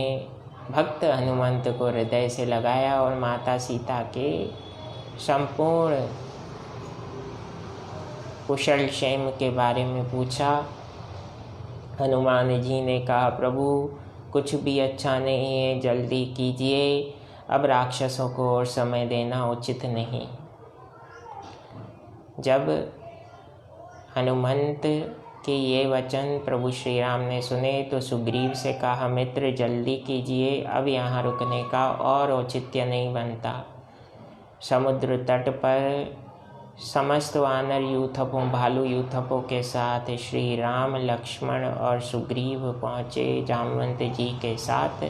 भक्त हनुमंत को हृदय से लगाया और माता सीता के संपूर्ण कुशल क्षेम के बारे में पूछा। हनुमान जी ने कहा, प्रभु कुछ भी अच्छा नहीं है, जल्दी कीजिए, अब राक्षसों को और समय देना उचित नहीं। जब हनुमंत के ये वचन प्रभु श्री राम ने सुने तो सुग्रीव से कहा, मित्र जल्दी कीजिए, अब यहाँ रुकने का और औचित्य नहीं बनता। समुद्र तट पर समस्त वानर यूथपों, भालू यूथपों के साथ श्री राम, लक्ष्मण और सुग्रीव पहुँचे जामवंत जी के साथ।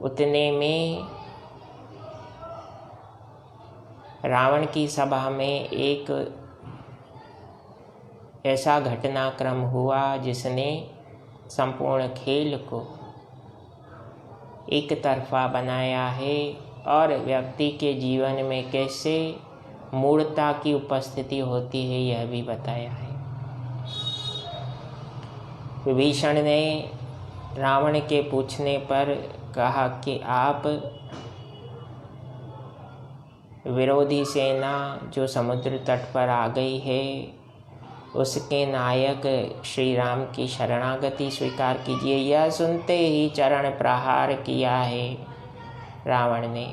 उतने में रावण की सभा में एक ऐसा घटनाक्रम हुआ जिसने संपूर्ण खेल को एक तरफा बनाया है और व्यक्ति के जीवन में कैसे मूढ़ता की उपस्थिति होती है यह भी बताया है। विभीषण ने रावण के पूछने पर कहा कि आप विरोधी सेना जो समुद्र तट पर आ गई है उसके नायक श्री राम की शरणागति स्वीकार कीजिए। यह सुनते ही चरण प्रहार किया है रावण ने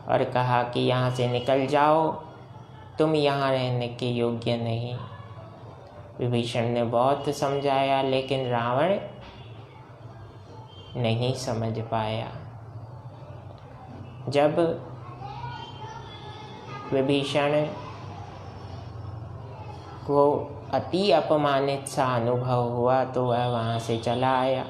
और कहा कि यहाँ से निकल जाओ, तुम यहाँ रहने के योग्य नहीं। विभीषण ने बहुत समझाया लेकिन रावण नहीं समझ पाया। जब विभीषण को अति अपमानित सा अनुभव हुआ तो वह वहाँ से चला आया।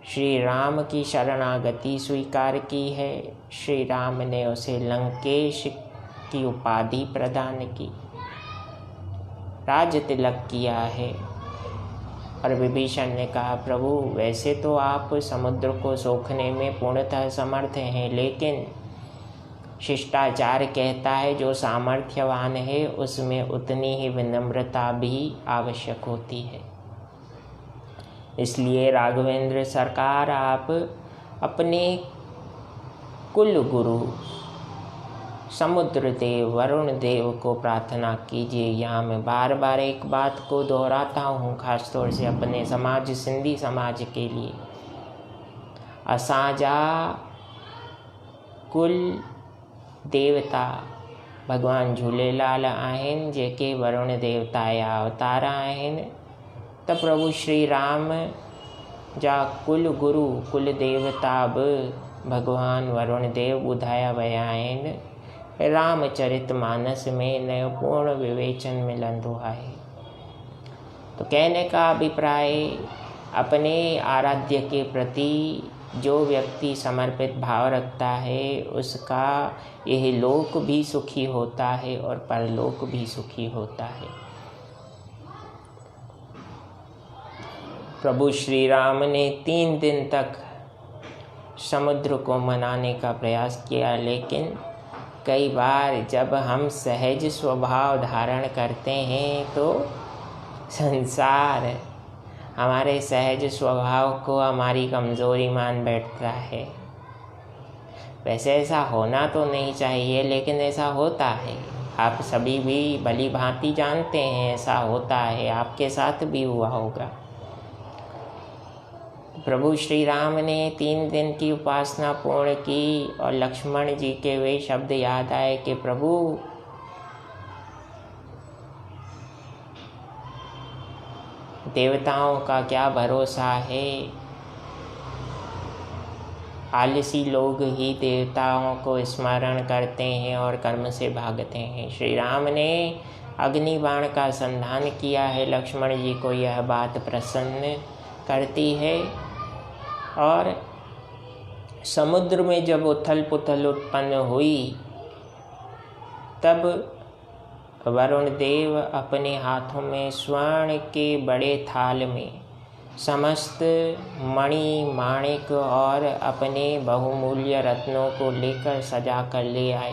श्री राम की शरणागति स्वीकार की है। श्री राम ने उसे लंकेश की उपाधि प्रदान की, राज तिलक किया है। और विभीषण ने कहा, प्रभु वैसे तो आप समुद्र को सोखने में पूर्णतः समर्थ हैं, लेकिन शिष्टाचार कहता है जो सामर्थ्यवान है उसमें उतनी ही विनम्रता भी आवश्यक होती है। इसलिए राघवेंद्र सरकार आप अपने कुल गुरु समुद्र देव वरुण देव को प्रार्थना कीजिए। यहाँ मैं बार बार एक बात को दोहराता हूँ, खासतौर से अपने समाज सिंधी समाज के लिए। असांजा कुल देवता भगवान झूलेलाल आहिनि, जेके वरुण देवता जा अवतार आहिनि। त प्रभु श्री राम जा कुल गुरु कुल देवता बि भगवान वरुण देव ॿुधाया विया आहिनि। रामचरितमानस में इनजो पूर्ण विवेचन मिलंदो आहे। तो कहने का अभिप्राय, अपने आराध्य के प्रति जो व्यक्ति समर्पित भाव रखता है उसका यह लोक भी सुखी होता है और परलोक भी सुखी होता है। प्रभु श्री राम ने 3 दिन तक समुद्र को मनाने का प्रयास किया, लेकिन कई बार जब हम सहज स्वभाव धारण करते हैं तो संसार हमारे सहज स्वभाव को हमारी कमज़ोरी मान बैठता है। वैसे ऐसा होना तो नहीं चाहिए, लेकिन ऐसा होता है। आप सभी भी भली भांति जानते हैं ऐसा होता है, आपके साथ भी हुआ होगा। प्रभु श्री राम ने 3 दिन की उपासना पूर्ण की और लक्ष्मण जी के वे शब्द याद आए कि प्रभु देवताओं का क्या भरोसा है, आलसी लोग ही देवताओं को स्मरण करते हैं और कर्म से भागते हैं। श्री राम ने अग्निबाण का संधान किया है। लक्ष्मण जी को यह बात प्रसन्न करती है। और समुद्र में जब उथल पुथल उत्पन्न हुई तब वरुण देव अपने हाथों में स्वर्ण के बड़े थाल में समस्त मणि माणिक और अपने बहुमूल्य रत्नों को लेकर सजा कर ले आए।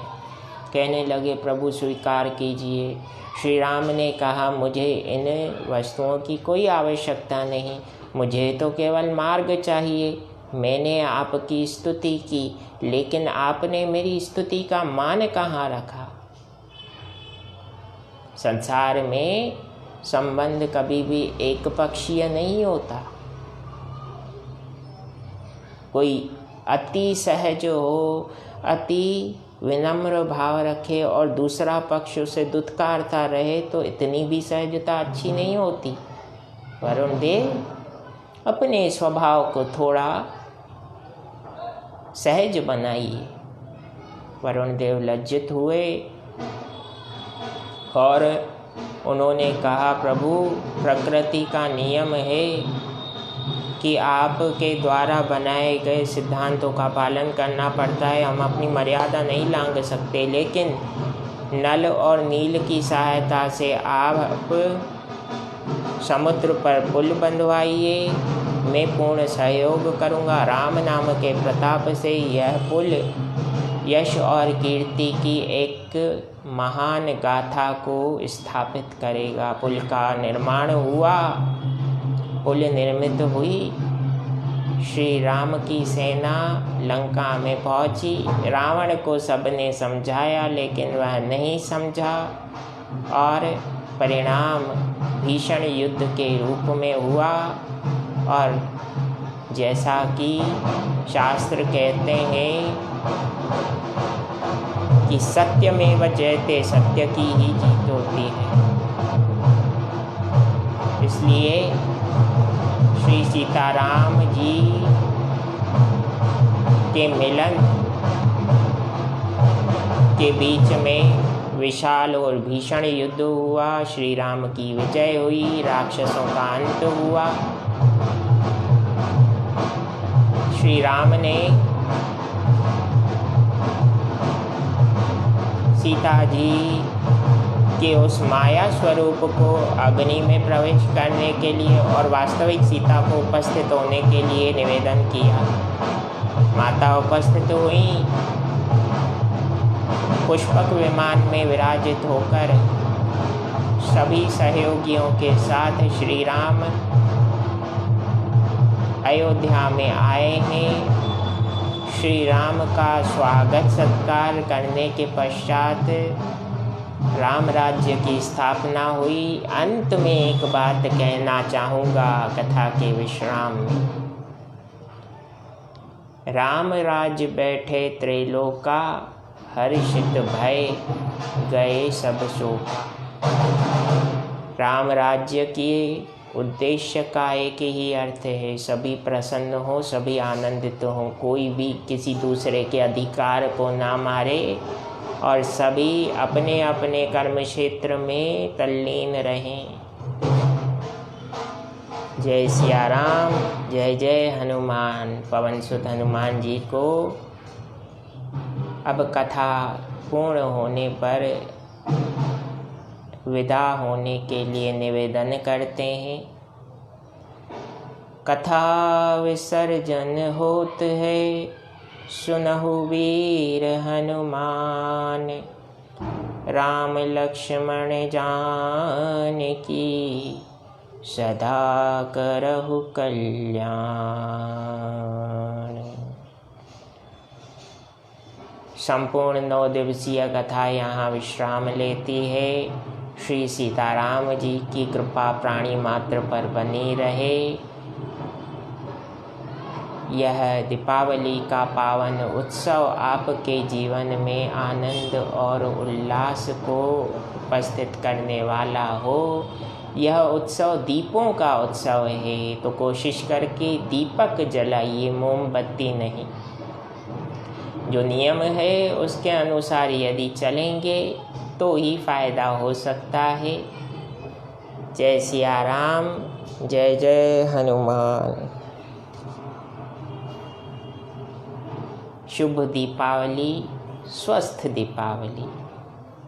कहने लगे, प्रभु स्वीकार कीजिए। श्री राम ने कहा, मुझे इन वस्तुओं की कोई आवश्यकता नहीं, मुझे तो केवल मार्ग चाहिए। मैंने आपकी स्तुति की, लेकिन आपने मेरी स्तुति का मान कहाँ रखा? संसार में संबंध कभी भी एक पक्षीय नहीं होता। कोई अति सहज हो, अति विनम्र भाव रखे और दूसरा पक्ष उसे दुत्कारता रहे तो इतनी भी सहजता अच्छी नहीं होती। वरुण देव अपने स्वभाव को थोड़ा सहज बनाइए। वरुण देव लज्जित हुए और उन्होंने कहा, प्रभु प्रकृति का नियम है कि आपके द्वारा बनाए गए सिद्धांतों का पालन करना पड़ता है। हम अपनी मर्यादा नहीं लांघ सकते, लेकिन नल और नील की सहायता से आप समुद्र पर पुल बंधवाइए। मैं पूर्ण सहयोग करूँगा। राम नाम के प्रताप से यह पुल यश और कीर्ति की एक महान गाथा को स्थापित करेगा। पुल का निर्माण हुआ, पुल निर्मित हुई। श्री राम की सेना लंका में पहुंची। रावण को सबने समझाया, लेकिन वह नहीं समझा और परिणाम भीषण युद्ध के रूप में हुआ। और जैसा कि शास्त्र कहते हैं कि सत्यमेव जयते, सत्य की ही जीत होती है। इसलिए श्री सीताराम जी के मिलन के बीच में विशाल और भीषण युद्ध हुआ। श्री राम की विजय हुई, राक्षसों का अंत हुआ। श्री राम ने सीता जी के उस माया स्वरूप को अग्नि में प्रवेश करने के लिए और वास्तविक सीता को उपस्थित होने के लिए निवेदन किया। माता उपस्थित हुई, पुष्पक विमान में विराजित होकर सभी सहयोगियों के साथ श्री राम अयोध्या में आए हैं। श्री राम का स्वागत सत्कार करने के पश्चात राम राज्य की स्थापना हुई। अंत में एक बात कहना चाहूँगा कथा के विश्राम में। राम राज्य बैठे त्रैलोका, हर्षित भय गए सब शोका। राम राज्य के उद्देश्य का एक ही अर्थ है, सभी प्रसन्न हो, सभी आनंदित हो, कोई भी किसी दूसरे के अधिकार को ना मारे और सभी अपने अपने कर्म क्षेत्र में तल्लीन रहें। जय सिया राम, जय जय हनुमान। पवन सुत हनुमान जी को अब कथा पूर्ण होने पर विदा होने के लिए निवेदन करते हैं। कथा विसर्जन होत है, सुनहु वीर हनुमान। राम लक्ष्मण जान की, सदा करहु कल्याण। संपूर्ण 9 दिवसीय कथा यहाँ विश्राम लेती है। श्री सीताराम जी की कृपा प्राणी मात्र पर बनी रहे। यह दीपावली का पावन उत्सव आपके जीवन में आनंद और उल्लास को उपस्थित करने वाला हो। यह उत्सव दीपों का उत्सव है, तो कोशिश करके दीपक जलाइए, मोमबत्ती नहीं। जो नियम है उसके अनुसार यदि चलेंगे तो ही फायदा हो सकता है। जय सिया राम, जय जय हनुमान। शुभ दीपावली, स्वस्थ दीपावली।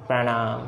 प्रणाम।